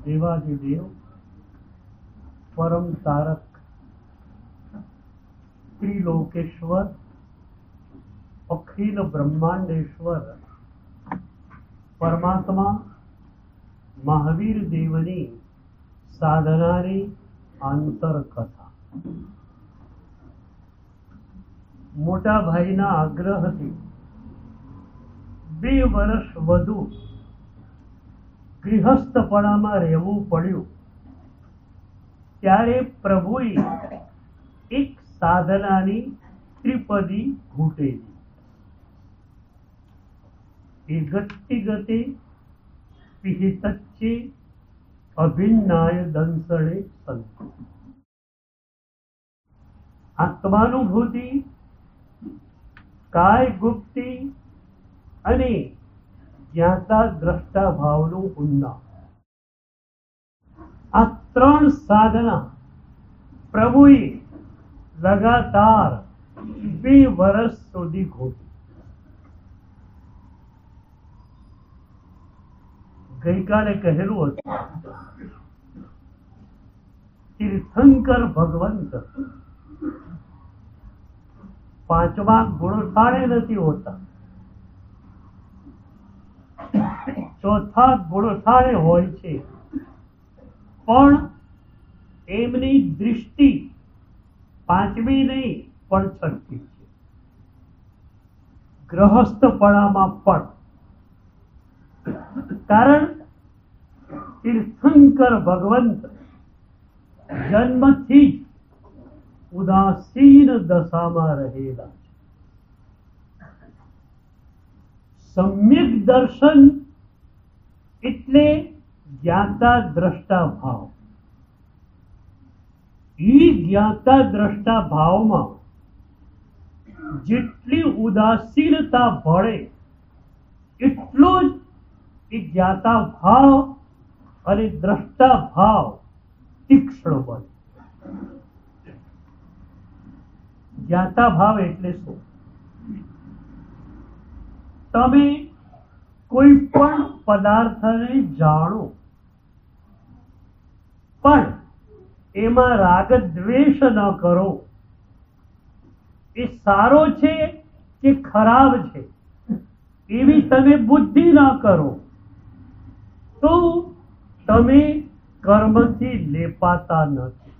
देवादिदेव परम तारक त्रिलोकेश्वर अखिल ब्रह्मांडेश्वर परमात्मा महावीर देवनी साधनानी आंतरकथा मोटा भाईना आग्रहथी 2 વર્ષ વધુ ગૃહસ્થપણામાં રહેવું પડ્યું ત્યારે પ્રભુએ એક સાધનાની ત્રિપદી ઘૂંટેલી. એ ગતિ ગતે પિહિતચ્ચે અભિન્નાય દંસળે સંતુ. આત્માનુભૂતિ, કાય ગુપ્તિ અને જ્ઞાતા દ્રષ્ટા ભાવનું ઉન્ના, આ 3 સાધના પ્રભુએ લગાતાર 2 વર્ષ સુધી ઘોટી. ગઈકાલે કહેલું હતું તીર્થંકર ભગવંત 5મા ગુણસ્થાને નથી હોતા, 4થા ગુણસ્થાને હોય છે, પણ એમની દૃષ્ટિ 5મી નહીં પણ 6ઠી છે. ગ્રહસ્થપણામાં પણ કારણ તીર્થંકર ભગવંત જન્મથી જ ઉદાસીન દશામાં રહેલા છે. સમ્યક દર્શન એટલે જ્ઞાતા દ્રષ્ટા ભાવ. એ જ્ઞાતા દ્રષ્ટા ભાવમાં જેટલી ઉદાસીનતા ભળે એટલો જ એ જ્ઞાતા ભાવ અને દ્રષ્ટા ભાવ તીક્ષ્ણ બને. જ્ઞાતા ભાવ એટલે શું? તમે કોઈ પણ પદાર્થને જાણો પણ એમાં રાગ દ્વેષ ન કરો. એ સારો છે કે ખરાબ છે એવી તમે બુદ્ધિ ન કરો તો તમે કર્મથી લેપાતા નથી.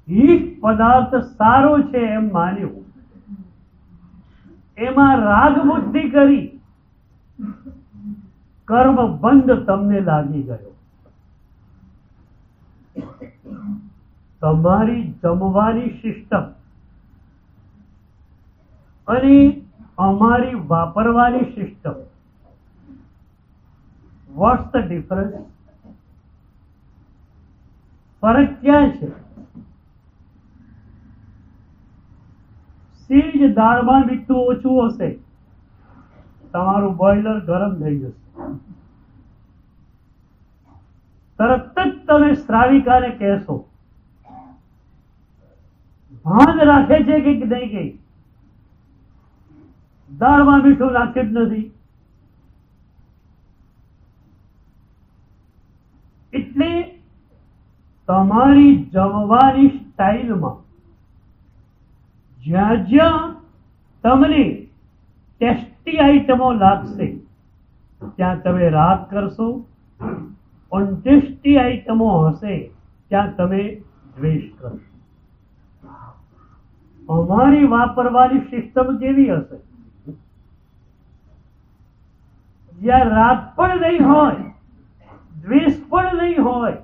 એક પદાર્થ સારો છે એમ માન્યું, એમાં રાગ બુદ્ધિ કરી, કર્મ બંધ તમને લાગી ગયો. તમારી જમવાની સિસ્ટમ અને અમારી વાપરવાની સિસ્ટમ, વોટ્સ ધ ડિફરન્સ? ફરક ક્યાં છે? સીજ દાળમાં મીઠું ઓછું હશે, તમારું બોઇલર ગરમ થઈ જશે. તરત જ તમે શ્રાવિકાને કહેશો, ભાંગ રાખે છે કે નહીં કે દાળમાં મીઠું નાખ્યું જ નથી. એટલે તમારી જમવાની સ્ટાઇલમાં જ્યાં જ્યાં તમને ટેસ્ટી આઈટમો લાગશે ત્યાં તમે રાગ કરશો, અનટેસ્ટી આઈટમો હશે ત્યાં તમે દ્વેષ કરશો. અમારી વાપરવાની સિસ્ટમ કેવી હશે? જ્યાં રાગ પણ નહીં હોય, દ્વેષ પણ નહીં હોય,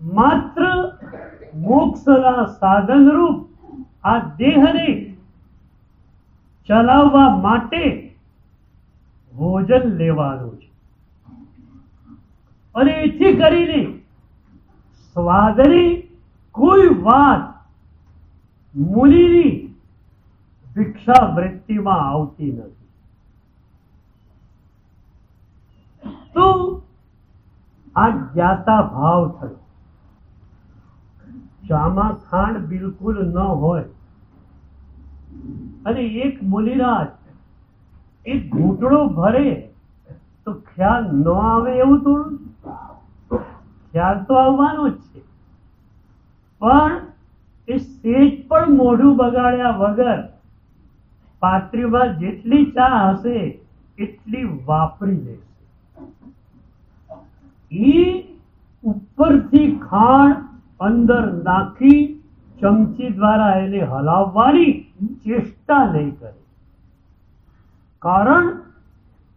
માત્ર મોક્ષના સાધન રૂપ આ દેહને ચલાવવા માટે ભોજન લેવાનું છે. અને એથી કરીને સ્વાદની કોઈ વાત મુનિની ભિક્ષાવૃત્તિમાં આવતી નથી. તો આ જ્ઞાતા ભાવ થયો. ચામાં ખાંડ બિલકુલ ન હોય અને એક મુનિરાજ એક ઘૂંટડો ભરે તો ખ્યાલ ન આવે એવું થોડું? ખ્યાલ તો આવવાનો જ છે, પણ એ સેજ પણ મોઢું બગાડ્યા વગર પાત્રીમાં જેટલી ચા હશે એટલી વાપરી લેશે. ઈ ઉપરથી ખાંડ અંદર નાખી ચમચી દ્વારા એને હલાવવાની ચેષ્ટા નહીં કરે. કારણ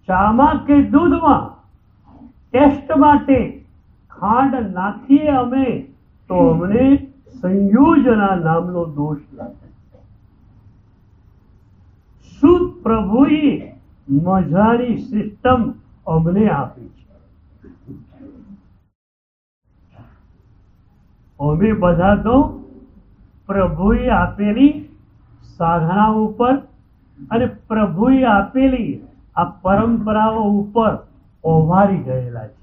ચામાં કે દૂધમાં ટેસ્ટ માટે ખાંડ નાખીએ અમે તો અમને સંયોજના નામનો દોષ લાગે. શું પ્રભુએ મજાની સિસ્ટમ અમને આપી છે. અમે બધા તો પ્રભુએ આપેલી સાધના ઉપર અને પ્રભુએ આપેલી આ પરંપરાઓ ઉપર ઓવારી ગયેલા છે.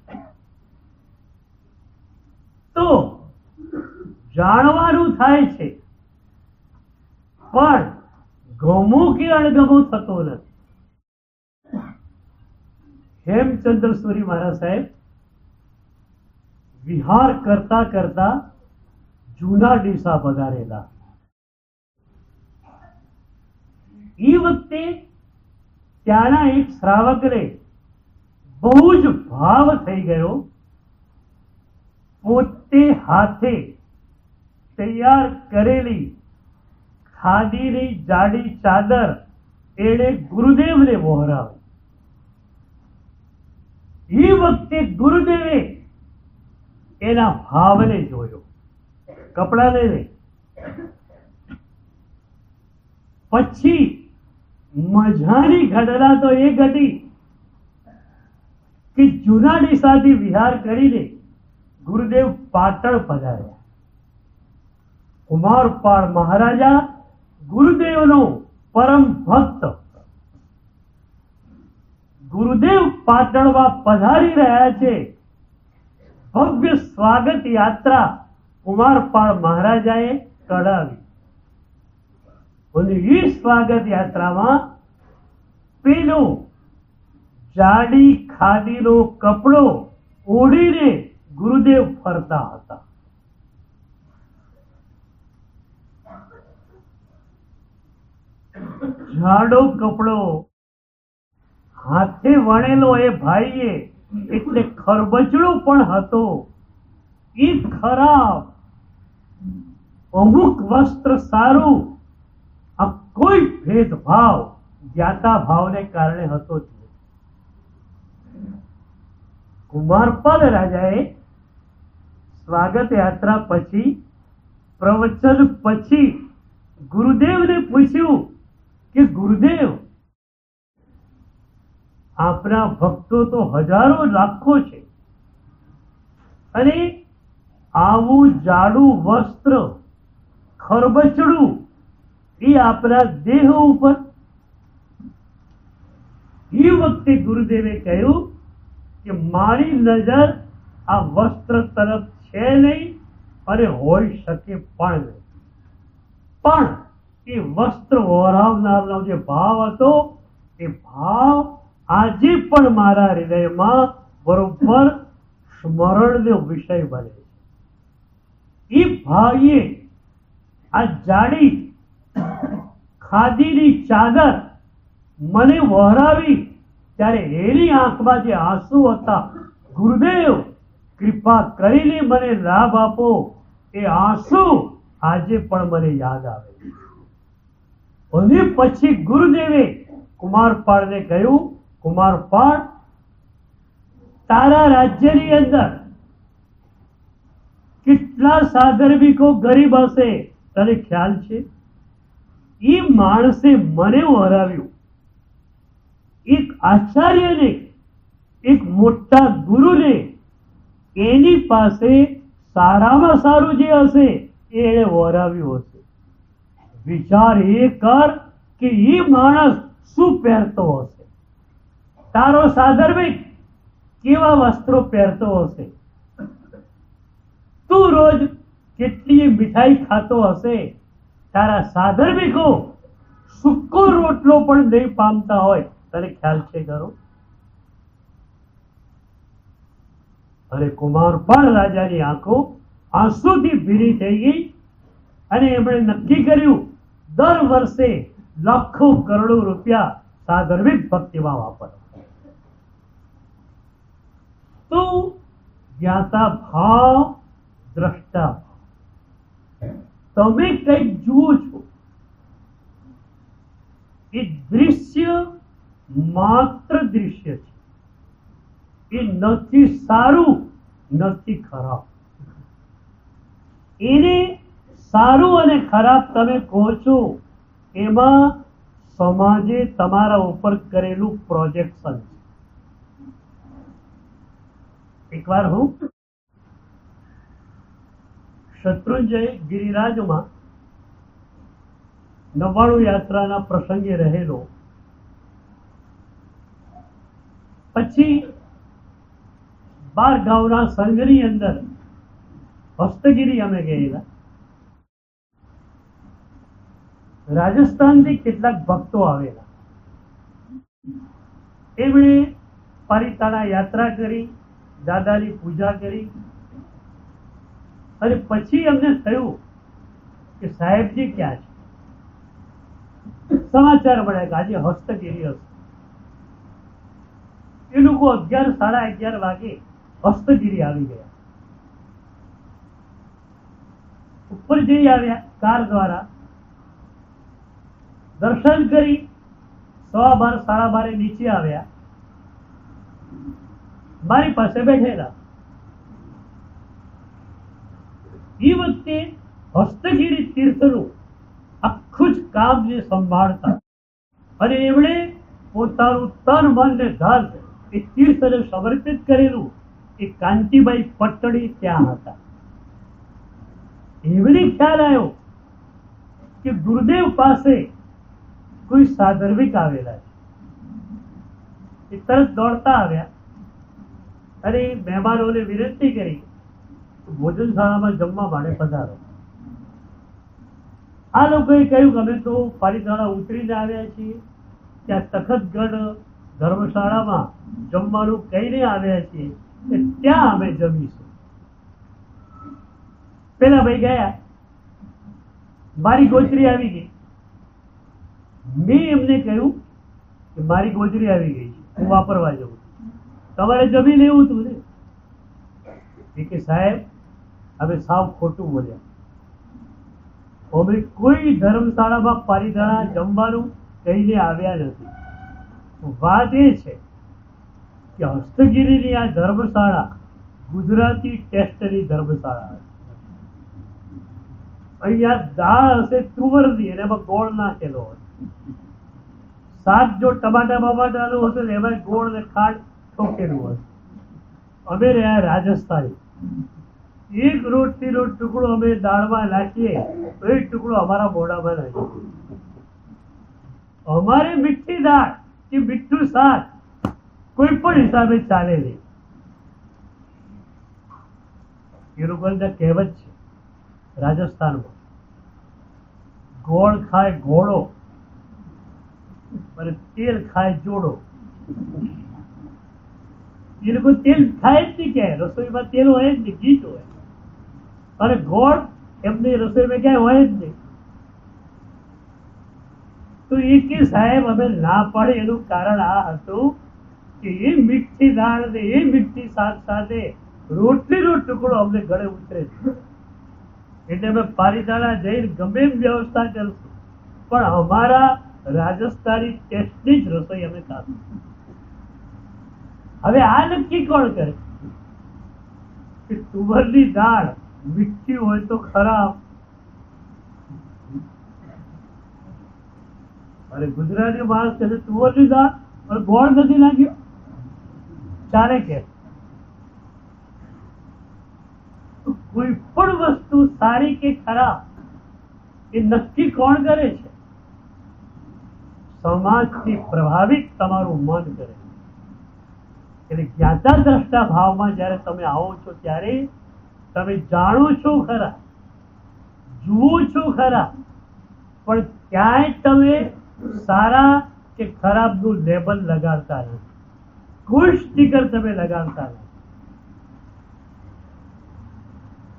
તો જાણવાનું થાય છે, પણ ગમો કે અણગમો થતો નથી. હેમચંદ્ર સુરી મહારાજ સાહેબ વિહાર કરતા કરતા જૂના ડીસા પધારેલા. એ વખતે ત્યાંના એક શ્રાવકને બહુ જ ભાવ થઈ ગયો. પોતે હાથે તૈયાર કરેલી ખાદીની જાડી ચાદર એણે ગુરુદેવને વહોરાવી. એ વખતે ગુરુદેવે એના ભાવને જોયો, કપડાને નહીં. પછી મજાની ઘટના તો એ ઘટી કે જૂના ડીસાથી વિહાર કરીને ગુરુદેવ પાટણ પધાર્યા. કુમારપાળ મહારાજા ગુરુદેવનો પરમ ભક્ત. ગુરુદેવ પાટણમાં પધારી રહ્યા છે. ભવ્ય સ્વાગત યાત્રા કુમારપાળ મહારાજાએ કઢાવી. અને એ સ્વાગત યાત્રામાં પેલો જાડી ખાદીનો કપડો ઓઢીને ગુરુદેવ ફરતા હતા. જાડો કપડો હાથે વણેલો એ ભાઈએ, એટલે ખરબચડો પણ હતો. એ ખરાબ અમુક વસ્ત્ર સારું, આ કોઈ ભેદભાવ જ્ઞાતા ભાવને કારણે હતો જ નહીં. કુમારપાલ રાજાએ સ્વાગત યાત્રા પછી પ્રવચન પછી ગુરુદેવને પૂછ્યું કે ગુરુદેવ, આપના ભક્તો તો હજારો લાખો છે, અને આવું જાડું વસ્ત્ર ખરબચડું એ આપના દેહ ઉપર. એ વખતે ગુરુદેવે કહ્યું કે મારી નજર આ વસ્ત્ર તરફ છે નહીં અને હોઈ શકે પણ નહીં. પણ એ વસ્ત્ર ઓરાવનારનો જે ભાવ હતો એ ભાવ આજે પણ મારા હૃદયમાં બરોબર સ્મરણનો વિષય બને છે. એ ભાઈએ આ જાડી ખાદીની ચાદર મને વહોરાવી ત્યારે એની આંખમાં જે આંસુ હતા, ગુરુદેવ કૃપા કરીને મને લાભ આપો, એ આંસુ આજે પણ મને યાદ આવે. અને પછી ગુરુદેવે કુમારપાળને કહ્યું, કુમારપાળ, તારા રાજ્યની અંદર કેટલા સાધર્મિકો ગરીબ હશે તને ખ્યાલ છે? એ માણસે મને વહોરાવ્યું. એક આચાર્યને, એક મોટા ગુરુને, એની પાસે સારામાં સારું જે હશે એને વહોરાવ્યું હશે. વિચાર એ કર કે એ માણસ શું પહેરતો હશે, તારો સાધર્મિક કેવા વસ્ત્રો પહેરતો હશે, તું રોજ કેટલી મીઠાઈ ખાતો હશે, તારા સાધર્મિકો સૂકો રોટલો પણ નહીં પામતા હોય, તને ખ્યાલ છે ખરો? અને કુમારપાળ રાજાની આંખો આંસુથી ભીની થઈ ગઈ અને એમણે નક્કી કર્યું દર વર્ષે લાખો કરોડો રૂપિયા સાધર્મિક ભક્તિમાં વાપરવા. તો જ્ઞાતા ભાવ, દ્રષ્ટા ભાવ. તમે કંઈક જુઓ છો, એ દૃશ્ય માત્ર દૃશ્ય છે, એ નથી સારું નથી ખરાબ. એને સારું અને ખરાબ તમે કહો છો, એમાં સમાજે તમારા ઉપર કરેલું પ્રોજેક્શન છે. એકવાર હું શત્રુંજય ગિરિરાજમાં 99 યાત્રાના પ્રસંગે રહેલો. પછી 12 ગામના સંઘની અંદર હસ્તગીરી અમે ગયેલા. રાજસ્થાનથી કેટલાક ભક્તો આવેલા. એમણે પારિતાણા યાત્રા કરી, દાદાની પૂજા કરી અને પછી અમને થયું કે સાહેબજી ક્યાં છે. સમાચાર મળ્યા કે આજે હસ્તગીરી હશે. એ લોકો 11, 11:30 વાગે હસ્તગીરી આવી ગયા. ઉપર જઈ આવ્યા કાર દ્વારા, દર્શન કરી 12:15, 12:30 નીચે આવ્યા. મારી પાસે બેઠેલા. એ વખતે હસ્તગીરી તીર્થનું આખું જ કામ જે સંભાળતા અને એમણે પોતાનું તન મન ને ધન એ તીર્થને સમર્પિત કરેલું એ કાંતિબાઈ પટણી ત્યાં હતા. એમને ખ્યાલ આવ્યો કે ગુરુદેવ પાસે કોઈ સાધર્મિક આવેલા છે. એ તરત દોડતા આવ્યા અને મહેમાનોને વિનંતી કરી ભોજનશાળામાં જમવા માટે પધારો. આ લોકોએ કહ્યું કે અમે તો પારિતાણા ઉતરીને આવ્યા છીએ, ત્યાં તખતગઢ ધર્મશાળામાં જમવાનું કહીને આવ્યા છીએ, ત્યાં અમે જમીશું. પેલા ભાઈ ગયા. મારી ગોચરી આવી ગઈ. મેં એમને કહ્યું કે મારી ગોચરી આવી ગઈ છે, હું વાપરવા જઉં, તમારે જમી લેવું હતું ને. એ કે સાહેબ અમે સાવ ખોટું બોલ્યા. અમે કોઈ ધર્મશાળામાં પારિતાણા જમવાનું કહીને આવ્યા નથી. વાત એ છે કે હસ્તગીરીની આ ધર્મશાળા ગુજરાતી ટેસ્ટની ધર્મશાળા. અહીંયા દાળ હશે તુવરની અને એમાં ગોળ નાખેલો હોય. શાક જો ટમાટા બમાટાનું હશે ને એમાં ગોળ ને ખાંડ ઠોકેલું હશે. અમે રહ્યા રાજસ્થાની. એક રોટલીનો ટુકડો અમે દાળમાં નાખીએ તો એ ટુકડો અમારા મોઢામાં નાખીએ. અમારે મીઠી દાળ કે મીઠું શાક કોઈ પણ હિસાબે ચાલે નહીં. એ લોકોની કહેવત છે રાજસ્થાનમાં, ગોળ ખાય ઘોડો અને તેલ ખાય જોડો. એ લોકો તેલ ખાય જ નહીં, ક્યાંય રસોઈમાં તેલ હોય જ નહીં, ઘી જ હોય. અને ગોળ એમની રસોઈમાં ક્યાંય હોય જ નહીં. તો એ કે સાહેબ અમે ના પાડે એનું કારણ આ હતું કે એ મીઠી દાળ ને એ મીઠી શાક સાથે રોટલીનો ટુકડો અમને ગળે ઉતરે છે. એટલે અમે પારિતાણા જઈને ગમે એમ વ્યવસ્થા કરશું, પણ અમારા રાજસ્થાની ટેસ્ટની જ રસોઈ અમે ખાશું. હવે આ નક્કી કોણ કરે કે તુવરની દાળ મીઠી હોય તો ખરાબ અને ગુજરાતી માણસ કહે તુવરની દાળ અને ગોળ નથી નાખ્યો ચાલે કે? કોઈ પણ વસ્તુ સારી કે ખરાબ એ નક્કી કોણ કરે છે? સમાજથી પ્રભાવિત તમારું મન કરે. એટલે જ્ઞાતા દ્રષ્ટા ભાવમાં જયારે તમે આવો છો ત્યારે તમે જાણો છો ખરા, જુઓ છો ખરા, પણ ક્યાંય તમે સારા કે ખરાબનું લેબલ લગાડતા નથી, કોઈ સ્ટીકર તમે લગાડતા નથી.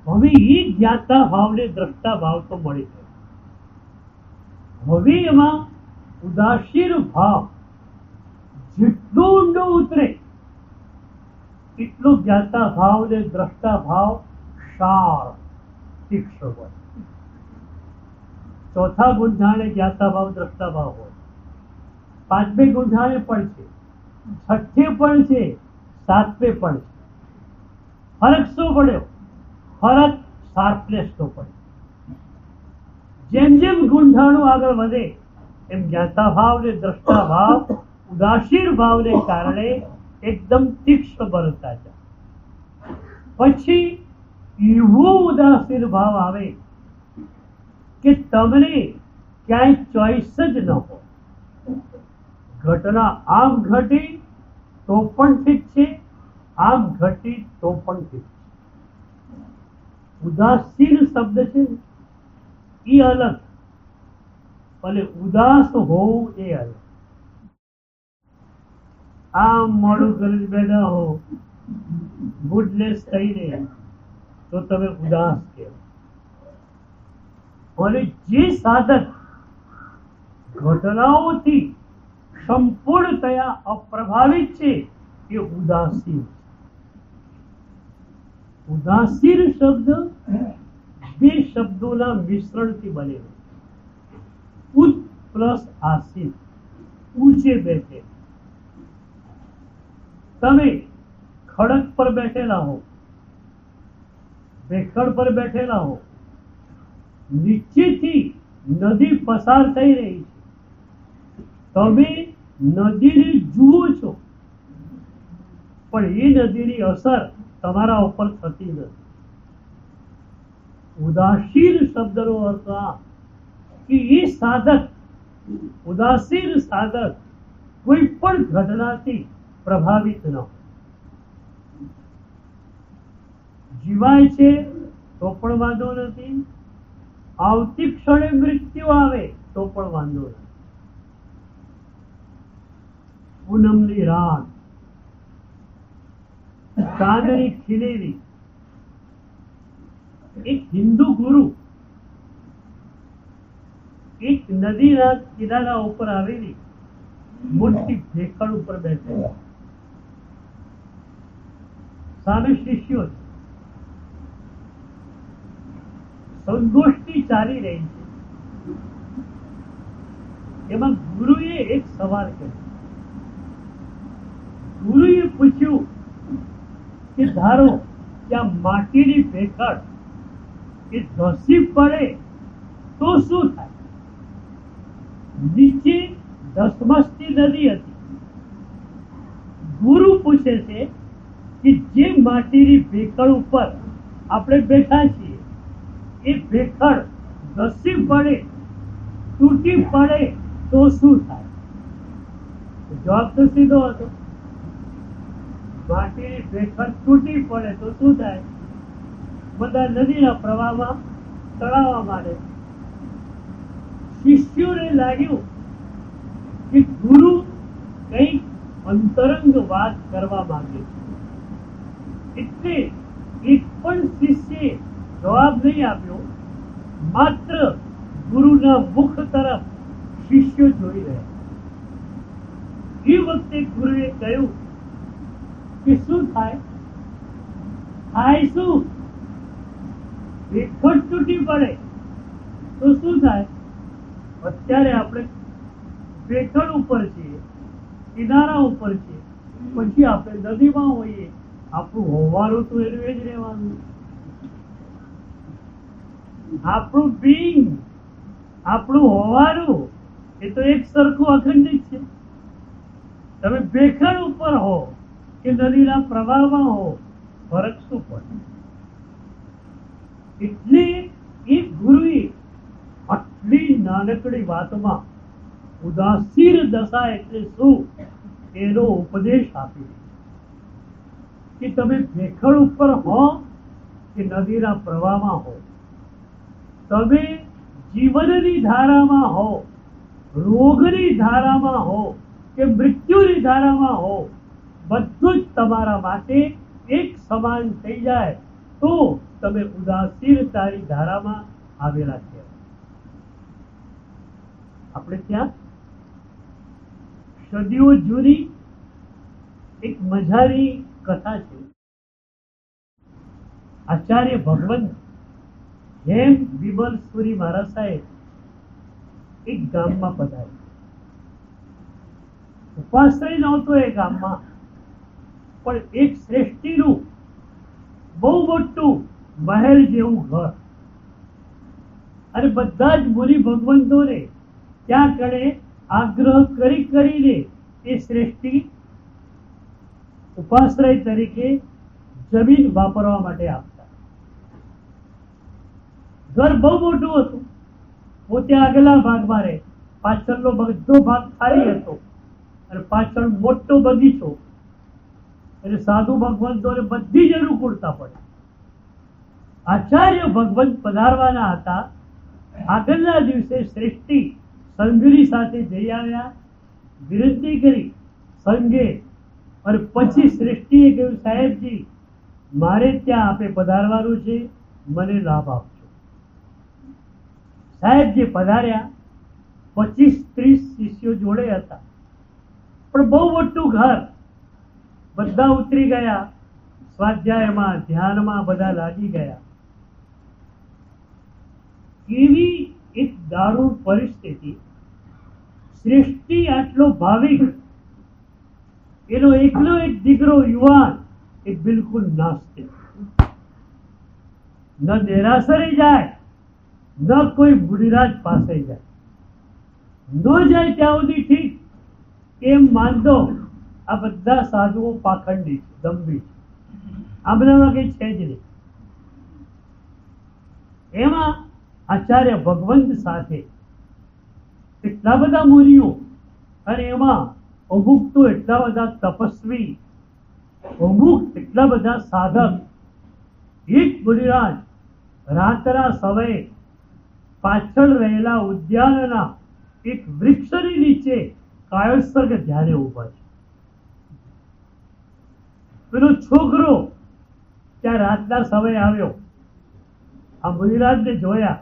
હવે એ જ્ઞાતા ભાવને દ્રષ્ટા ભાવ તો મળી ગયો. હવે એમાં ઉદાસીન ભાવ જેટલો ઊંડો ઉતરે એટલો જ્ઞાતા ભાવ ને દ્રષ્ટા ભાવ શાર તીક્ષ્ણ હોય. ચોથા ગુંઠાણે જ્ઞાતા ભાવ દ્રષ્ટા ભાવ હોય, પાંચમે ગુંઠાણે પણ છે, છઠ્ઠે પણ છે, સાતમે પણ છે. ફરક શું પડ્યો? ફરક શાર્પનેસ નો પડ્યો. જેમ જેમ ગુંઠાણું આગળ વધે એમ જ્ઞાતા ભાવ ને દ્રષ્ટા ભાવ ઉદાસીન ભાવને કારણે એકદમ તીક્ષ્ણ બનતા જાય. પછી એવો ઉદાસીન ભાવ આવે કે તમને ક્યાંય ચોઈસ જ ન હોય. ઘટના આમ ઘટી તો પણ ઠીક છે, આમ ઘટી તો પણ ઠીક છે. ઉદાસીન શબ્દ છે એ અલગ અને ઉદાસ હોવું એ અલગ. આમ મોડું કરી બેઠા હો ગુડનેસ થઈને તો તમે ઉદાસ કહેવાય. અને જે સાધક ઘટનાઓથી સંપૂર્ણતયા અપ્રભાવિત છે એ ઉદાસીન. ઉદાસીન શબ્દ બે શબ્દોના મિશ્રણથી બનેલો. ઉદ પ્લસ આસીન, ઊંચે બેઠે. તમે ખડક પર બેઠેલા હો, ભેખડ પર બેઠેલા હો, નીચેથી નદી પસાર થઈ રહી છે, તમે નદીને જુઓ છો પણ એ નદીની અસર તમારા ઉપર થતી નથી. ઉદાસીન શબ્દનો અર્થ આ કે એ સાધક, ઉદાસીન સાધક કોઈ પણ ઘટનાથી પ્રભાવિત ન હોય. જીવાય છે તો પણ વાંધો નથી, આવતી ક્ષણે મૃત્યુ આવે તો પણ વાંધો નથી. પૂનમની રાત, ચાંદની ખીલેલી, એક હિન્દુ ગુરુ એક નદીના કિનારા ઉપર આવેલી મોટી ભેખડ ઉપર બેઠેલા, સામે શિષ્યો છે, સંગોષ્ઠી ચાલી રહી છે. એમાં ગુરુએ એક સવાલ કર્યો. ગુરુએ પૂછ્યું કે ધારો કે આ માટીની ભેખડ એ ધસી પડે તો શું થાય? નીચે ધસમસતી નદી હતી. ગુરુ પૂછે છે કે જે માટીની ભેખડ ઉપર આપણે બેઠા છીએ એ ભેખડ ધસી પડે, તૂટી પડે તો શું થાય? જવાબ તો સીધો હતો, માટીની ભેખડ તૂટી પડે તો શું થાય? બધા નદીના પ્રવાહમાં તળાવવા માંડે. શિષ્યોને લાગ્યું કે ગુરુ કંઈક અંતરંગ વાત કરવા માંગે છે, એટલે એક પણ શિષ્યે જવાબ નહીં આપ્યો. માત્ર ગુરુના મુખ તરફ શિષ્યો જોઈ રહ્યા. એ વખતે ગુરુએ કહ્યું કે શું થાય? થાય શું? ભેખડ તૂટી પડે તો શું થાય? અત્યારે આપણે ભેખડ ઉપર છીએ, કિનારા ઉપર છીએ, પછી આપણે નદીમાં હોઈએ, આપણું હોવાનું તો એનું એ જ રહેવાનું. આપણું બિંગ, આપણું હોવાનું એ તો એક સરખું અખંડિત છે. તમે ભેખડ ઉપર હો કે નદીના પ્રવાહમાં હો, ફરક શું પડે? એટલે એ ગુરુએ આટલી નાનકડી વાતમાં ઉદાસીન દશા એટલે શું એનો ઉપદેશ આપી કે તમે ભેખડ ઉપર હો કે નદીના પ્રવાહમાં હો, તમે જીવનની ધારામાં હો, રોગની ધારામાં હો કે મૃત્યુની ધારામાં હો, બધું જ તમારા માટે એક સમાન થઈ જાય તો તમે ઉદાસીનતાની ધારામાં આવેલા છે. આપણે ત્યાં સદીઓ જૂની એક મજાની કથા છે. આચાર્ય ભગવંત જેમ વિમલ સુરી મહારાજ સાહેબ એક ગામમાં પધાર્યા. ઉપાશ્રય નહોતો એ ગામમાં, પણ એક શ્રેષ્ઠીનું બહુ મોટું મહેલ જેવું ઘર, અને બધા જ મુનિ ભગવંતોને ત્યાં કણે આગ્રહ કરીને એ શ્રેષ્ઠી ઉપાશ્રય તરીકે જમીન વાપરવા માટે આપતા. ઘર બહુ મોટું હતું. પોતે આગલા ભાગમાં રહે, પાછળનો બધો ભાગ ખાલી હતો, અને પાછળ મોટો બગીચો. એટલે સાધુ ભગવંતોને બધી જ અનુકૂળતા પડે. આચાર્ય ભગવંત પધારવાના હતા. આગળના દિવસે શ્રેષ્ઠી સંઘની સાથે જઈ આવ્યા, વિનંતી કરી સંઘે, અને પછી શ્રેષ્ઠીએ કહ્યું, સાહેબજી મારે ત્યાં આપે પધારવાનું છે, મને લાભ આપજો. સાહેબજી પધાર્યા. 25-30 શિષ્યો જોડે હતા, પણ બહુ મોટું ઘર. બધા ઉતરી ગયા, સ્વાધ્યાયમાં ધ્યાનમાં બધા લાગી ગયા. એવી એક દારૂણ પરિસ્થિતિ. શ્રેષ્ઠી આટલો ભાવિક, એનો એકલો એક દીકરો યુવાન એ બિલકુલ નાસ્તિક. ન દેરાસરે જાય, ન કોઈ મુનિરાજ પાસે જાય. ન જાય ત્યાં સુધી ઠીક, એમ માનતો આ બધા સાધુઓ પાખંડી છે, દંભી છે, આ બધામાં કઈ છે જ નહીં. એમાં આચાર્ય ભગવંત સાથે એટલા બધા મુનિઓ, અને એમાં અમુક તો એટલા બધા તપસ્વી, અમુક એટલા બધા સાધક. એક મુનિરાજ રાતના સમયે પાછળ રહેલા ઉદ્યાનના એક વૃક્ષની નીચે કાયોત્સર્ગ ધ્યાને ઉભા છે. પેલો છોકરો ત્યાં રાતના સમયે આવ્યો. આ મુનિરાજને જોયા,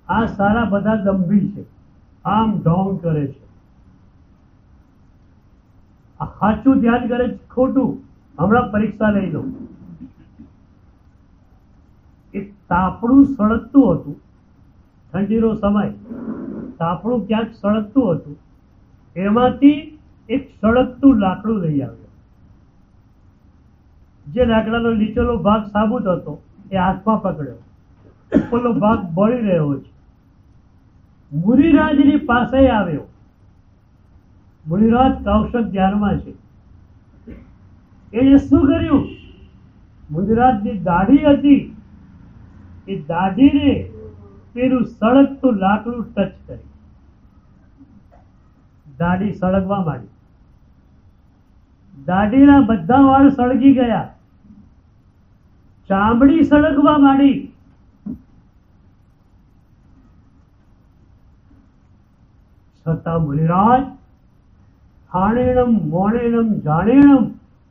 આ સારા બધા દંભી છે, આમ ઢોંગ કરે છે, આ સાચું ધ્યાન કરે છે, ખોટું, હમણાં પરીક્ષા લઈ લો. એક તાપણું સળગતું હતું. ઠંડીનો સમય, તાપણું ક્યાંક સળગતું હતું. એમાંથી એક સળગતું લાકડું લઈ આવ્યો. જે લાકડાનો નીચેનો ભાગ સાબુત હતો એ હાથમાં પકડ્યો, ઉપરનો ભાગ બળી રહ્યો છે. મુનિરાજની પાસે આવ્યો. મુનિરાજ કૌશક ધ્યાનમાં છે. એને શું કર્યું? મુનિરાજની દાઢી હતી, એ દાઢીને પેલું સળગતું લાકડું ટચ કરી. દાઢી સળગવા માંડી. દાઢીના બધા વાળ સળગી ગયા, ચામડી સળગવા માંડી. છતાં મુનિરાજ થાણેણમ મોણેણમ જાણેણમ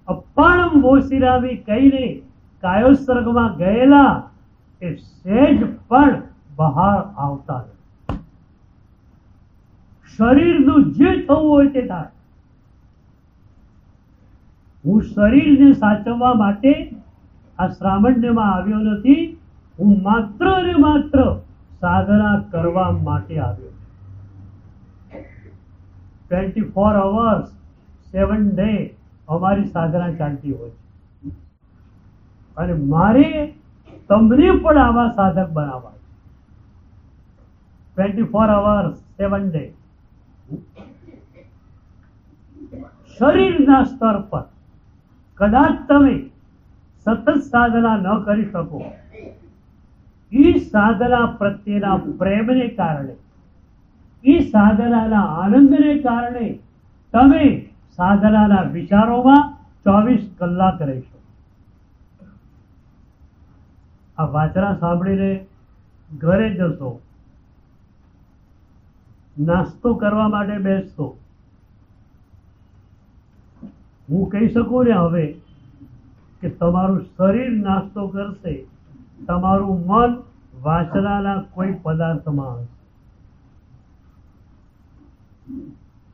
અપ્પાણમ મોસિરાવી કહીને કાયોત્સર્ગમાં ગયેલા એ સહેજ પણ બહાર આવતા નથી. શરીરનું જે થવું હોય તે થાય. હું શરીરને સાચવવા માટે આ શ્રામણ્યમાં આવ્યો નથી. હું માત્ર અને માત્ર સાધના કરવા માટે આવ્યો. 24 hours 7 day અમારી સાધના ચાલતી હોય છે, અને મારે તમને પણ આવા સાધક બનાવવા. 24 hours 7 day શરીરના સ્તર પર કદાચ તમે સતત સાધના ન કરી શકો. એ સાધના પ્રત્યેના પ્રેમને કારણે, એ સાધનાના આનંદને કારણે તમે સાધનાના વિચારોમાં 24 કલાક રહેશો. આ વાચરા સાંભળીને ઘરે જશો, નાસ્તો કરવા માટે બેસશો. હું કહી શકું ને, હવે કે તમારું શરીર નાસ્તો કરશે, તમારું મન વાસનાના કોઈ પદાર્થમાં હશે.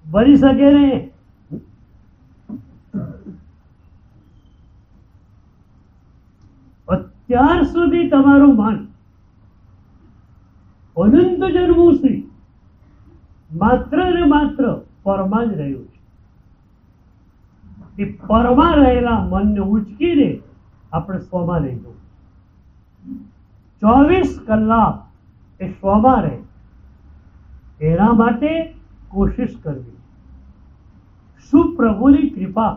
બની શકે ને? અત્યાર સુધી તમારું મન અનંત જન્મોથી માત્ર ને માત્ર પરમાં જ રહ્યું છે. એ પરમાં રહેલા મનને ઉચકીને આપણે સ્વમાં લઈ જવું. 24 કલાક એ સ્વમાં રહે એના માટે કોશિશ કરવી. શું પ્રભુની કૃપા!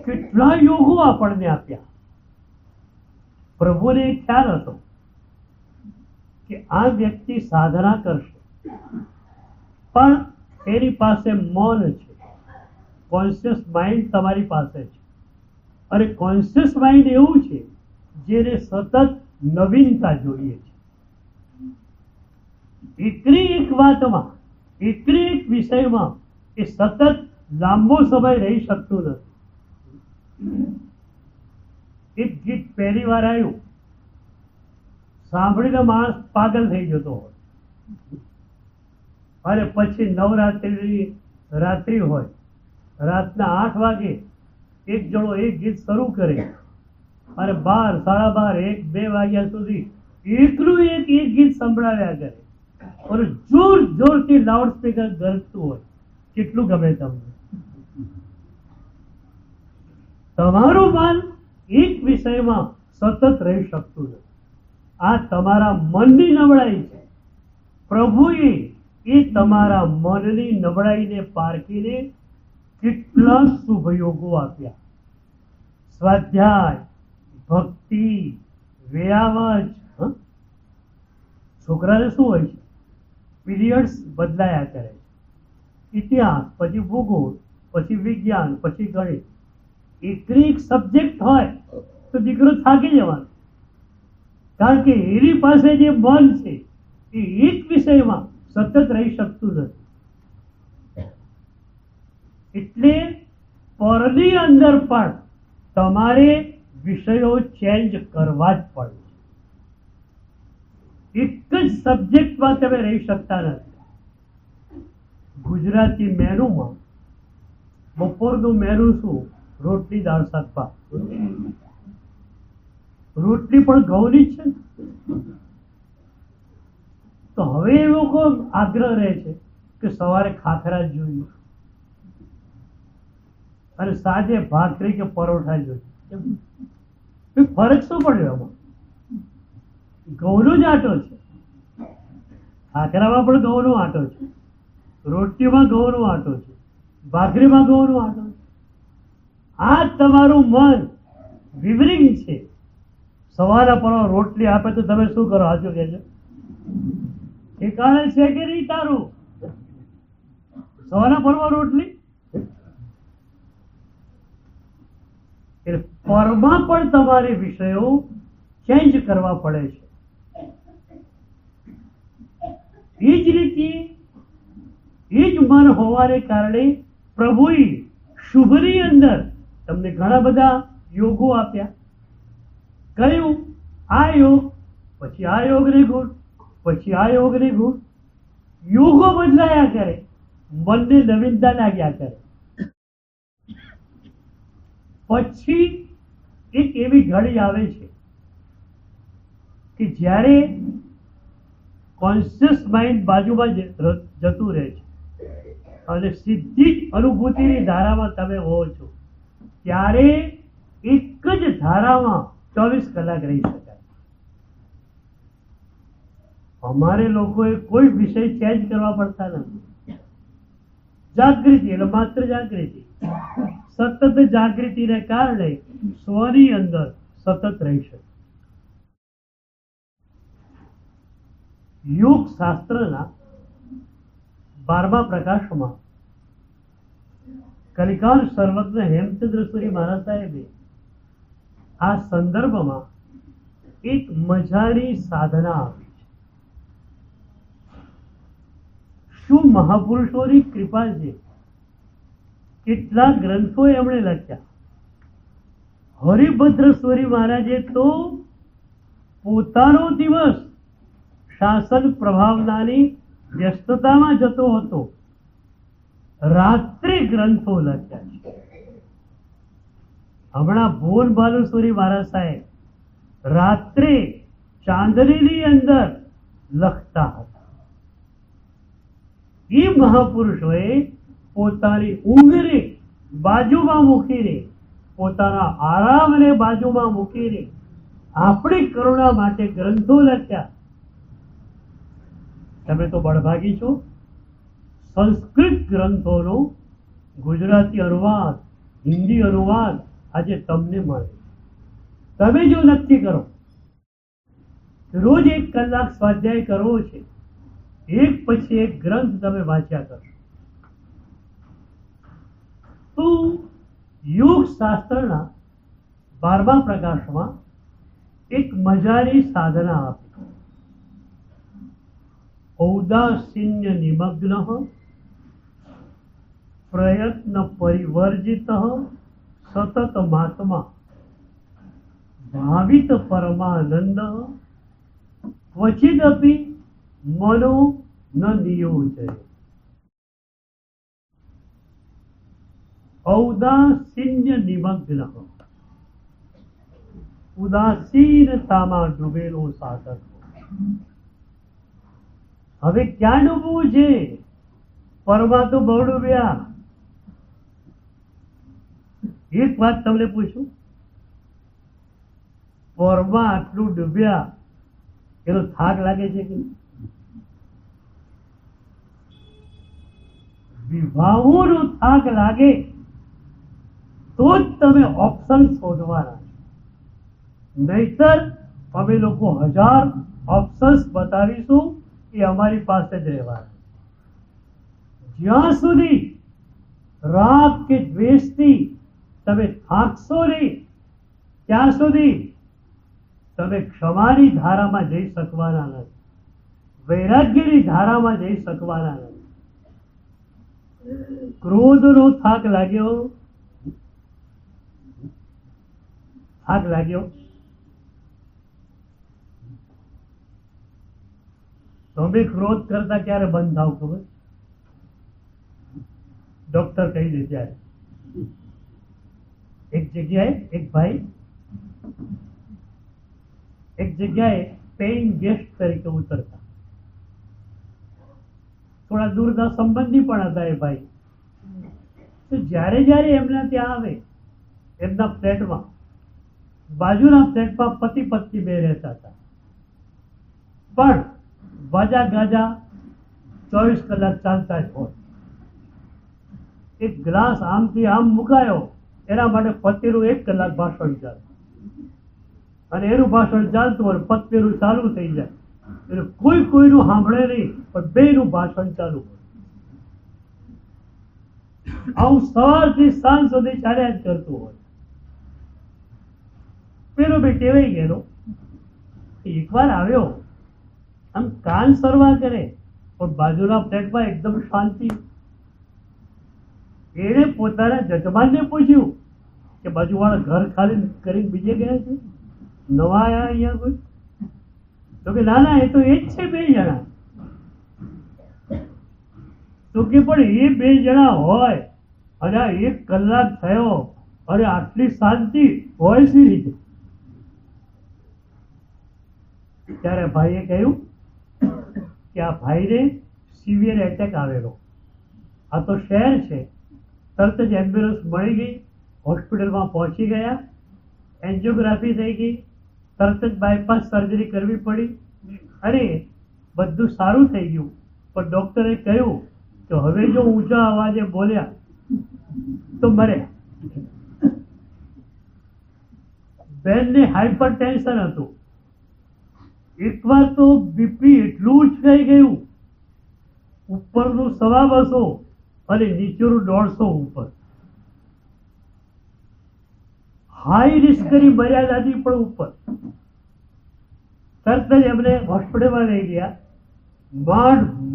કેટલા યોગો આપણને આપ્યા. પ્રભુને ખ્યાલ હતો કે આ વ્યક્તિ સાધના કરશે પણ એની પાસે મૌન છે. કોન્શિયસ માઇન્ડ તમારી પાસે છે અને કોન્શિયસ માઇન્ડ એવું છે જેને સતત નવીનતા જોઈએ છે. એકની એક વાતમાં, એકની એક વિષયમાં એ સતત લાંબો સમય રહી શકતું નથી. એક ગીત પહેલી વાર આવ્યું, સાંભળીને માણસ પાગલ થઈ જતો હોય અને પછી નવરાત્રિની રાત્રિ હોય, રાતના 8 વાગે એક જણો એક ગીત શરૂ કરે અને 12, 12:30, 1, 2 વાગ્યા સુધી એકલું એક ગીત સંભળાવ્યા કરે અને જોર જોરથી લાઉડ સ્પીકર ગરજતું હોય. કેટલું ગમે તમને? તમારું મન એક વિષયમાં સતત રહી શકતું નથી. આ તમારા મનની નબળાઈ છે. પ્રભુએ એ તમારા મનની નબળાઈને પારખીને કેટલા શુભ યોગો આપ્યા. સ્વાધ્યાય, ભક્તિ, વ્યાયામ. છોકરાને શું હોય છે? પીરિયડ્સ બદલાયા કરે છે. ઇતિહાસ, પછી ભૂગોળ, પછી વિજ્ઞાન, પછી ગણિત. એક સબ્જેક્ટ હોય તો દીકરો થાકી જવાનો, કારણ કે એની પાસે જે મન છે એ એક વિષયમાં સતત રહી શકતું નથી. એટલે પરની અંદર પણ તમારે વિષયો ચેન્જ કરવા જ પડે. એક જ સબ્જેક્ટમાં તમે રહી શકતા નથી. ગુજરાતી મેનુમાં બપોરનું મેનુ શું? રોટલી, દાળ, શાક, ભાત. રોટલી પણ ઘઉંની જ છે ને. તો હવે એ લોકો આગ્રહ રહે છે કે સવારે ખાખરા જ જોઈએ અને સાંજે ભાખરી કે પરોઠા જોઈએ. ફરક શું પડ્યો એમાં? ઘઉંનો જ આટો છે. ખાખરામાં પણ ઘઉંનો આટો છે, રોટલીમાં ઘઉંનો આટો છે, ભાખરીમાં ઘઉંનો આટો છે. આ તમારું મન વિવરિંગ છે. સવારે પણ રોટલી આપે તો તમે શું કરો? હાજુ કહેજો. ઠેકાણે છે કે નહીં તારું? સવારે પરવા રોટલી. એટલે પરમાં પણ તમારે વિષયો ચેન્જ કરવા પડે છે. એ જ રીતે એ જ મન હોવાને કારણે પ્રભુએ શુભની અંદર તમને ઘણા બધા યોગો આપ્યા. કયું? આ યોગ, પછી આ યોગની ગુણ, પછી આ યોગની ગુણ. યોગો બદલાયા કરે, મનને નવીનતા લાગ્યા કરે. પછી એક એવી ઘડી આવે છે કે જ્યારે કોન્શિયસ માઇન્ડ બાજુમાં જતું રહે છે અને સીધી જ અનુભૂતિની ધારામાં તમે હો છો. ત્યારે એક જ ધારામાં 24 કલાક રહી શકાય. અમારે લોકોએ કોઈ વિષય ચેન્જ કરવા પડતા નથી. જાગૃતિ એટલે માત્ર જાગૃતિ. સતત જાગૃતિને કારણે સ્વની અંદર સતત રહી શકે. યોગ શાસ્ત્રના 12મા પ્રકાશમાં કલિકાલ સર્વજ્ઞ હેમચંદ્ર સુરી મહારાજ સાહેબે આ સંદર્ભમાં એક મજાની સાધના આપી છે. શું મહાપુરુષોની કૃપા છે! કેટલા ગ્રંથો એમણે લખ્યા, હરિભદ્ર સૂરી મહારાજે તો પોતાનો દિવસ શાસન પ્રભાવનાની વ્યસ્તતામાં જતો હતો, રાત્રે ગ્રંથો લખ્યા છે. હમણાં ભુવન બાલુસુરી મહારાજ સાહેબ રાત્રે ચાંદનીની અંદર લખતા હતા. એ મહાપુરુષોએ પોતાની ઊંઘને બાજુમાં મૂકીને, પોતાના આરામને બાજુમાં મૂકીને આપણી કરુણા માટે ગ્રંથો લખ્યા. તમે તો બળભાગી છો. સંસ્કૃત ગ્રંથોનો ગુજરાતી અનુવાદ, હિન્દી અનુવાદ આજે તમને મળે. તમે જો નક્કી કરો રોજ 1 કલાક સ્વાધ્યાય કરવો છે, એક પછી એક ગ્રંથ તમે વાંચ્યા કરશો તો યોગ શાસ્ત્રના 12મા પ્રકાશમાં એક મજાની સાધના આપી. ઔદાસીન્ય નિમગ્ન પ્રયત્ન પરિવર્જિત સતત મહાત્મા ભાવિત પરમાનંદ ક્વચિદપી મનો ન નિયોજય. ઔદાસીન્ય નિમગ્ન, ઉદાસીનતામાં ડૂબેલો સાધક. હવે ક્યાં ડૂબવું છે? પરમાં તો બહુ ડૂબ્યા. એક વાત તમને પૂછું, પરમાં આટલું ડૂબ્યા એનો થાક લાગે છે કે? વિભાવોનો થાક લાગે તો જ તમે ઓપ્શન શોધવાના. નહીતર અમે લોકો 1000 ઓપ્શન્સ બતાવીશું, એ અમારી પાસે જ રહેવાના. જ્યાં સુધી રાગ કે દ્વેષથી તમે થાકશો નહીં ત્યાં સુધી તમે ક્ષમાની ધારામાં જઈ શકવાના નથી, વૈરાગ્યની ધારામાં જઈ શકવાના નથી. ક્રોધનો થાક લાગ્યો, થાક લાગ્યો, તમે ક્રોધ કરતા ક્યારે બંધ થાવ ખબર? ડોક્ટર કહી દે ત્યારે. એક જગ્યાએ પેઇંગ ગેસ્ટ તરીકે ઉતરતા, થોડા દૂરના સંબંધી પણ હતા એ ભાઈ. તો જ્યારે એમના ત્યાં આવે, એમના ફ્લેટમાં, બાજુના ફ્લેટમાં પતિ પત્ની બે રહેતા હતા, પણ વાજા ગાજા 24 કલાક ચાલતા જ હોય. એક ગ્લાસ આમથી આમ મુકાયો, એના માટે પત્નીનું 1 કલાક ભાષણ ચાલે, અને એનું ભાષણ ચાલતું હોય, પત્નીનું ચાલુ થઈ જાય. એટલે કોઈનું સાંભળે નહીં, પણ બેયનું ભાષણ ચાલુ હોય. આવું સવારથી સાંજ સુધી ચાલ્યા જ કરતું હોય. પેલો બે ટેવાઈ ગયેલો, એકવાર આવ્યો, આમ કાન સરવા કરે, પણ બાજુના ફ્લેટમાં એકદમ શાંતિ. એણે પોતાના જજમાનને પૂછ્યું કે બાજુવાળા ઘર ખાલી કરીને બીજે ગયા છે, નવા આવ્યા અહીંયા કોઈ? તો કે ના, એ તો એ જ છે, 2 જણા. તો કે પણ એ 2 જણા હોય અને આ 1 કલાક થયો અને આટલી શાંતિ હોય સી રીતે? ત્યારે ભાઈએ કહ્યું કે આ ભાઈને સિવિયર એટેક આવેલો, આ તો શહેર છે. તરત જ એમ્બ્યુલન્સ મળી ગઈ, હોસ્પિટલમાં પહોંચી ગયા, એન્જિયોગ્રાફી થઈ ગઈ, તરત જ બાયપાસ સર્જરી કરવી પડી અને બધું સારું થઈ ગયું. પણ ડોક્ટરે કહ્યું કે હવે જો ઊંચા અવાજે બોલ્યા તો મરે. બેનને હાઈપર ટેન્શન હતું. એકવાર તો બીપી એટલું ઉચકાઈ ગયું, ઉપરનું 250 અને નીચેનું 150 ઉપર. હાઈ રિસ્ક કરી મર્યાદાથી પણ ઉપર. તરત જ એમને હોસ્પિટલમાં લઈ ગયા,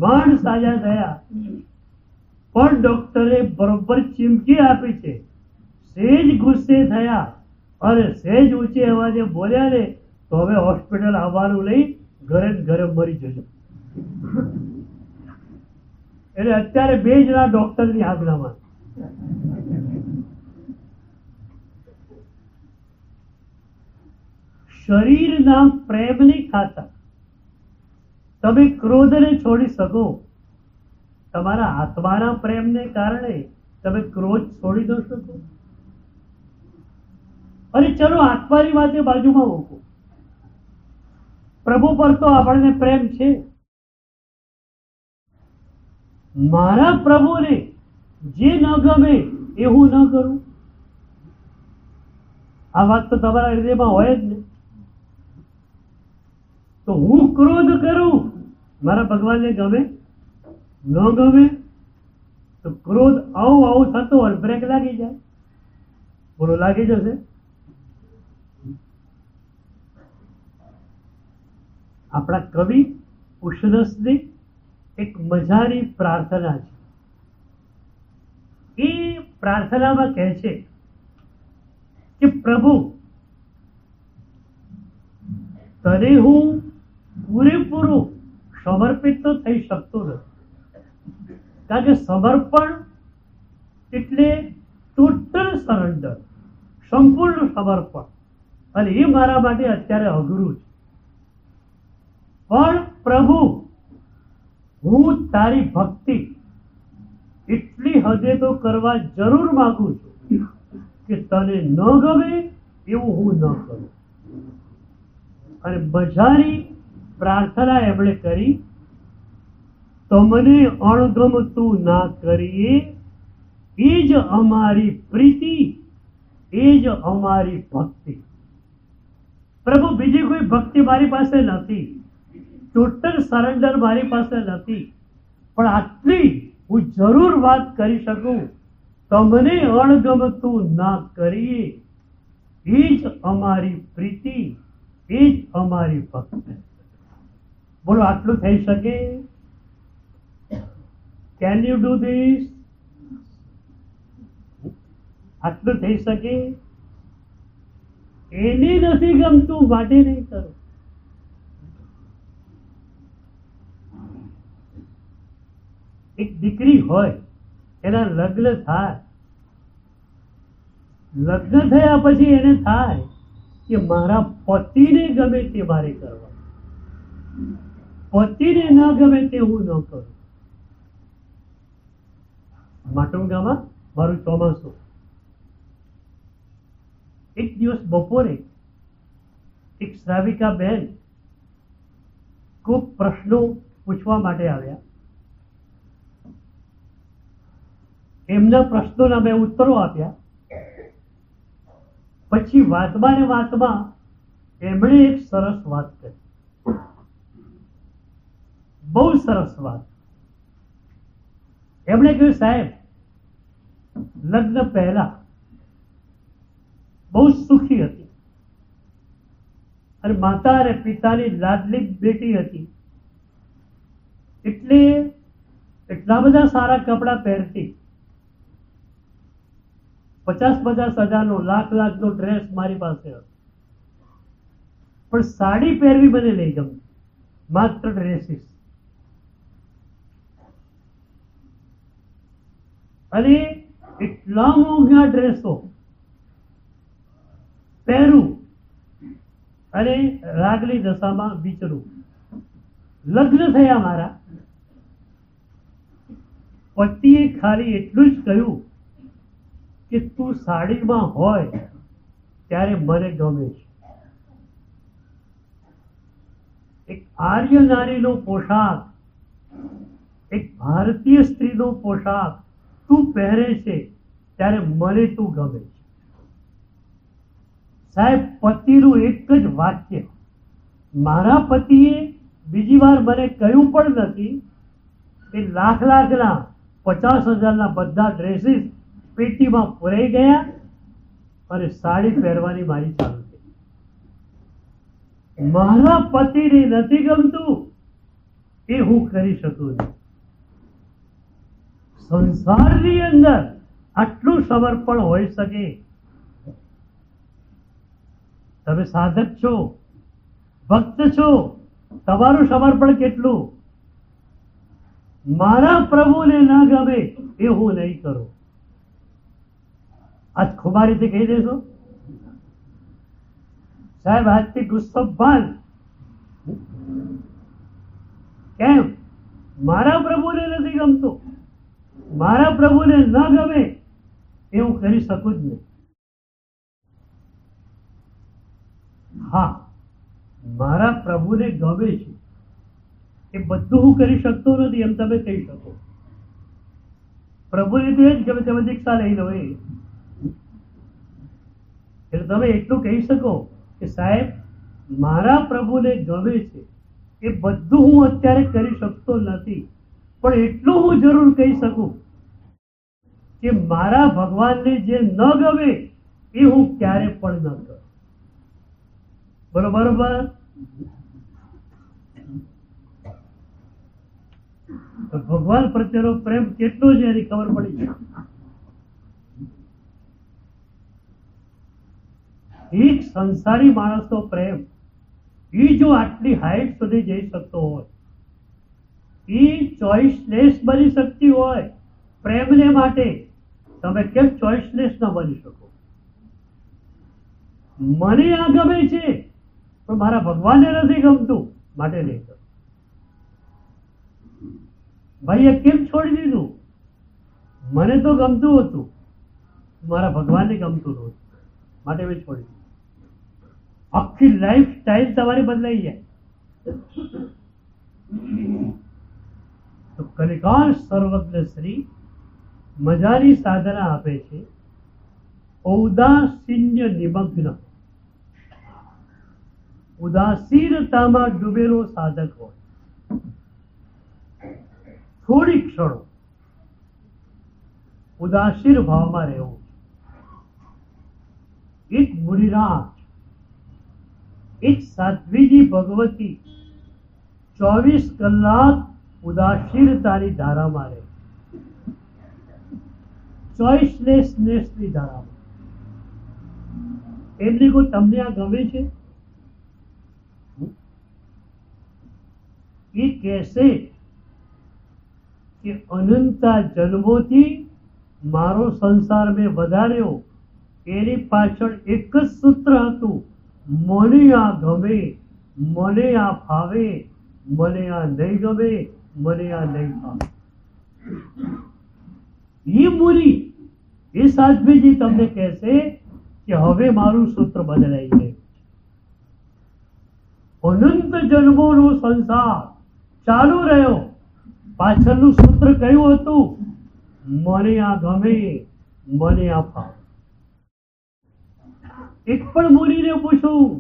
માંડ સાજા થયા. પણ ડોક્ટરે બરોબર ચીમકી આપી છે, સેજ ગુસ્સે થયા અને સહેજ ઊંચી અવાજે બોલ્યા ને તો હવે હોસ્પિટલ આવવાનું નહીં, ઘરે ને ઘરે મરી જજો. એટલે અત્યારે 2 જણા ડોક્ટરની આજ્ઞામાં. શરીરના પ્રેમને ખાતા તમે ક્રોધને છોડી શકો. તમારા આત્માના પ્રેમને કારણે તમે ક્રોધ છોડી ન શકો. અને ચલો આત્માની વાતે બાજુમાં મૂકો. પ્રભુ પર તો આપણને પ્રેમ છે. મારા પ્રભુને જે ન ગમે એવું ન કરું. આ વાત તો તમારા હૃદયમાં હોય જ ને. તો હું ક્રોધ કરું, મારા ભગવાનને ગમે ન ગમે તો ક્રોધ આવું થતો હોય, બ્રેક લાગી જાય. બોલો, લાગી જશે? આપણા કવિ ઉષ્ણસની એક મજાની પ્રાર્થના છે. એ પ્રાર્થનામાં કહે છે કે પ્રભુ, તને હું પૂરેપૂરું સમર્પિત તો થઈ શકતો નથી. કારણ કે સમર્પણ એટલે ટોટલ સરેન્ડર, સંપૂર્ણ સમર્પણ, અને એ મારા માટે અત્યારે અઘરું છે. પણ પ્રભુ, હું તારી ભક્તિ એટલી હદે તો કરવા જરૂર માંગુ છું કે તને ન ગમે એવું હું ન કરું. અને મજાની પ્રાર્થના એમણે કરી, તમને અણગમતું ના કરીએ, એ જ અમારી પ્રીતિ, એ જ અમારી ભક્તિ. પ્રભુ, બીજી કોઈ ભક્તિ મારી પાસે નથી, ટોટલ સરેન્ડર મારી પાસે નથી, પણ આટલી હું જરૂર વાત કરી શકું, તમને અણગમતું ના કરીએ, એ જ અમારી પ્રીતિ, એ જ અમારી ભક્તિ. બોલો, આટલું થઈ શકે? Can you do this? આટલું થઈ શકે? એને નથી ગમતું માટે નહીં કરું. એક દીકરી હોય, એના લગ્ન થાય, લગ્ન થયા પછી એને થાય કે મારા પતિને ગમે તે મારે કરવા, પતિને ન ગમે તે હું ન કરું. માટુંગામાં મારું ચોમાસું. એક દિવસ બપોરે એક શ્રાવિકા બેન ખૂબ પ્રશ્નો પૂછવા માટે આવ્યા. એમના પ્રશ્નોના મેં ઉત્તરો આપ્યા. પછી વાતમાં ને વાતમાં એમણે એક સરસ વાત કરી, બહુ સરસ વાત. એમણે કહ્યું, સાહેબ, લગ્ન પહેલા બહુ સુખી હતી અને માતા અને પિતાની લાડલી બેટી હતી, એટલે એટલા બધા સારા કપડા પહેરતી. 50,000 હજારનો, લાખનો ડ્રેસ મારી પાસે હતો, પણ સાડી પહેરવી મને નહીં ગમતી, માત્ર ડ્રેસીસ. અને એટલા મોંઘા ડ્રેસો પહેરું અને રાગની દશામાં વિચરું. લગ્ન થયા મારા, પતિએ ખાલી એટલું જ કહ્યું કે તું સાડીમાં હોય ત્યારે મને ગમે છે. એક આર્ય નારીનો પોશાક, એક ભારતીય સ્ત્રીનો પોશાક તું પહેરે છે ત્યારે મને તું ગમે છે. સાહેબ, પતિનું એક જ વાક્ય, મારા પતિએ બીજી વાર મને કહ્યું પણ નથી કે લાખના 50,000ના બધા ડ્રેસીસ પેટીમાં પુરાઈ ગયા અને સાડી પહેરવાની મારી ચાલુ થઈ. મારા પતિને નથી ગમતું એ હું કરી શકું નહીં. સંસારની અંદર આટલું સમર્પણ હોઈ શકે તમે સાધક છો, ભક્ત છો, તમારું સમર્પણ કેટલું? મારા પ્રભુને ના ગમે એ હું નહીં કરું. આજ ખુમારીથી કહી દેશો, સાહેબ આજથી ગુસ્સો બંધ. કેમ? મારા પ્રભુને નથી ગમતું, મારા પ્રભુને ન ગમે એ હું કરી શકું જ નહીં. હા, મારા પ્રભુને ગમે છે એ બધું હું કરી શકતો નથી એમ તમે કહી શકો. પ્રભુને તો એ જ ગમે, તમે દીક્ષા લઈ લો એ. એટલે તમે એટલું કહી શકો કે સાહેબ મારા પ્રભુને ગમે છે એ બધું હું અત્યારે કરી શકતો નથી, પણ એટલું હું જરૂર કહી શકું કે મારા ભગવાનને જે ન ગમે એ હું ક્યારે પણ ન કરું. બરોબર? ભગવાન પ્રત્યેનો પ્રેમ કેટલો છે એની ખબર પડી જાય. એક સંસારી માણસનો પ્રેમ એ જો આટલી હાઈટ સુધી જઈ શકતો હોય, એ ચોઇસલેસ બની શકતી હોય પ્રેમને માટે, તમે કેમ ચોઇસલેસ ન બની શકો? મને આ ગમે છે પણ મારા ભગવાનને નથી ગમતું માટે નહીં કરું. ભાઈએ કેમ છોડી દીધું? મને તો ગમતું હતું, મારા ભગવાનને ગમતું નહોતું માટે મેં છોડી દીધું. આખી લાઈફ સ્ટાઈલ તમારી બદલાઈ જાય. તો કલિકાલ સર્વજ્ઞ શ્રી મજાની સાધના આપે છે. ઔદાસીન્ય નિમગ્ન, ઉદાસીનતામાં ડૂબેલો સાધક હોય, થોડી ક્ષણો ઉદાસીન ભાવમાં રહેવું. એક મુનિરાજ, એક સાધ્વીજી ભગવતી 24 કલાક ઉદાસીનતાની ધારામાં રહે, ચોઇસલેસનેસની ધારામાં. એમની કોઈ તમને આ ગમે છે? એ કહેશે કે અનંતા જન્મોથી મારો સંસાર મેં વધાર્યો, એની પાછળ એક જ સૂત્ર હતું, મને આ ગમે, મને આ ફાવે, મને આ નહીં ગમે, મને આ નહીં ફાવે. એ મુનિ, એ સાધ્વીજી તમને કહેશે કે હવે મારું સૂત્ર બદલાઈ ગયું. અનંત જન્મોનો સંસાર ચાલુ રહ્યો, પાછળનું સૂત્ર કયું હતું? મને આ ગમે, મને આ ફાવે. એક પણ મુનિને પૂછું,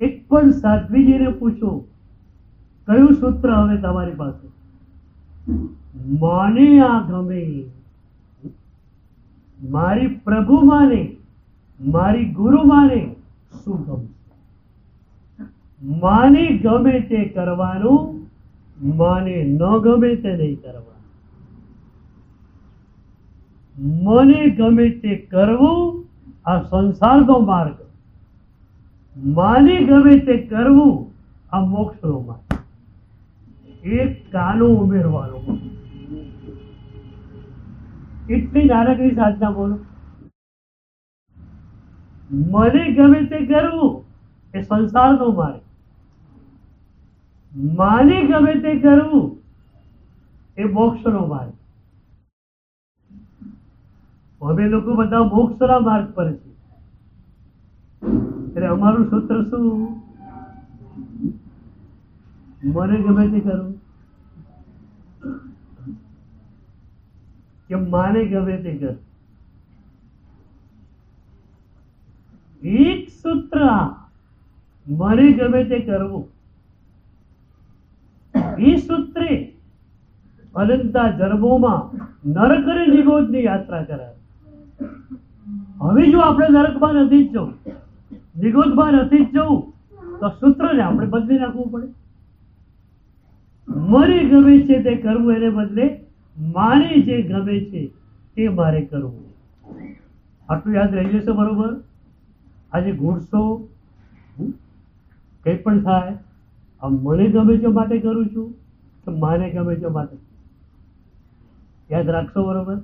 એક પણ સાધ્વીજીને પૂછું, કયું સૂત્ર હવે તમારી પાસે? મને આ ગમે, મારી પ્રભુ માને, મારી ગુરુ માને શું ગમે? માને ગમે તે કરવાનું, માને ન ગમે તે નહીં કરવાનું. મને ગમે તે કરવું આ સંસારનો માર્ગ, માને ગમે તે કરવું આ મોક્ષનો માર્ગ. એક કાનો ઉમેરવાનો. એટલી નાનકડી સાધના બોલો. મને ગમે તે કરવું એ સંસારનો માર્ગ, માને ગમે તે કરવું એ મોક્ષનો માર્ગ. અમે લોકો બધા મોક્ષના માર્ગ પર છે, એટલે અમારું સૂત્ર શું? મને ગમે તે કરવું કે માને ગમે તે કર. એક સૂત્ર, મને ગમે તે કરવું. એ સૂત્રે અનંતા જન્મોમાં નરક અને નિગોદની યાત્રા કરાય. હવે જો આપણે નરકમાં નથી જ જવું, નિગોદમાં નથી જ જવું, તો સૂત્રને આપણે બદલી નાખવું પડે. મને ગમે છે તે કરવું એને બદલે માને જે ગમે છે તે મારે કરવું. આટલું યાદ રહી જશે. બરોબર? આજે ગુસ્સો કંઈ પણ થાય, આ મને ગમે છે માટે કરું છું કે મારે ગમે છે માટે? યાદ રાખશો બરોબર.